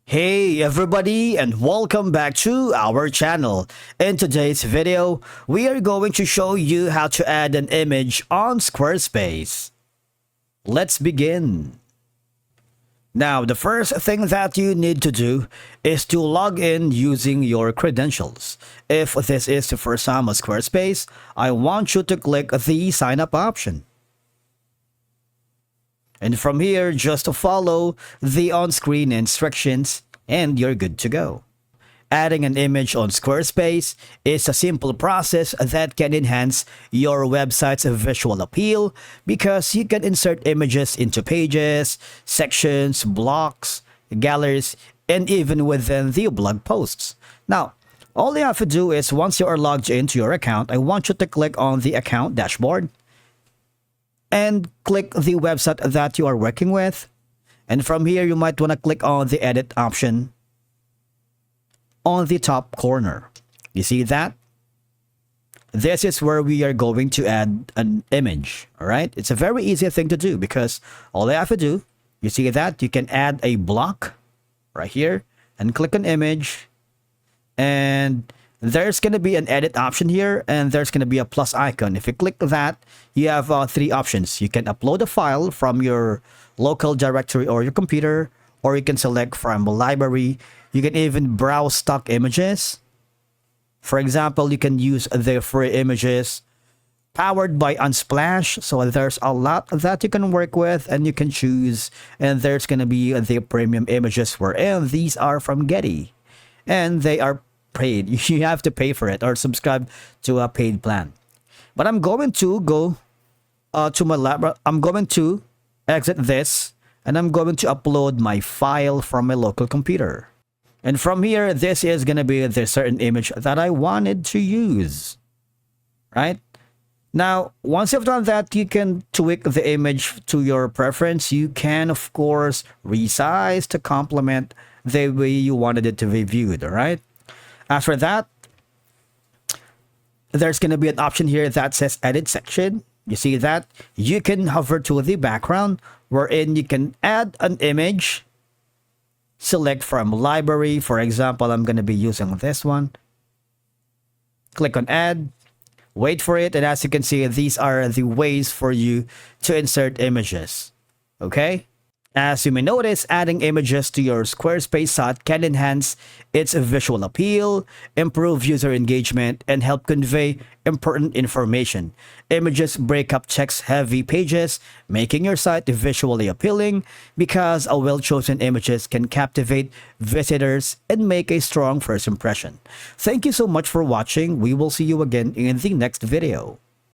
Hey everybody, and welcome back to our channel. In today's video, we are going to show you how to add an image on Squarespace. Let's begin. Now, the first thing that you need to do is to log in using your credentials. If this is the first time on Squarespace, I want you to click the sign up option. And from here, just follow the on-screen instructions and you're good to go. Adding an image on Squarespace is a simple process that can enhance your website's visual appeal because you can insert images into pages, sections, blocks, galleries, and even within the blog posts. Now, all you have to do is once you are logged into your account, I want you to click on the account dashboard and click the website that you are working with. And from here, you might want to click on the edit option on the top corner. You see that? This is where we are going to add an image. All right. It's a very easy thing to do because all you have to do, you see that you can add a block right here and click on image. And there's going to be an edit option here and there's going to be a plus icon. If you click that, you have three options. You can upload a file from your local directory or your computer, or you can select from a library. You can even browse stock images. For example, you can use the free images powered by Unsplash. So there's a lot that you can work with and you can choose. And there's going to be the premium images wherein these are from Getty and they are paid. You have to pay for it or subscribe to a paid plan. But I'm going to go to my lab. I'm going to exit this and I'm going to upload my file from my local computer. And from here, this is going to be the certain image that I wanted to use. Right? Now, once you've done that, you can tweak the image to your preference. You can, of course, resize to complement the way you wanted it to be viewed. All right? After that, there's going to be an option here that says edit section. You see that? You can hover to the background wherein you can add an image. Select from library. For example, I'm going to be using this one. Click on add. Wait for it. And as you can see, these are the ways for you to insert images. Okay? As you may notice, adding images to your Squarespace site can enhance its visual appeal, improve user engagement, and help convey important information. Images break up text-heavy pages, making your site visually appealing because a well-chosen images can captivate visitors and make a strong first impression. Thank you so much for watching. We will see you again in the next video.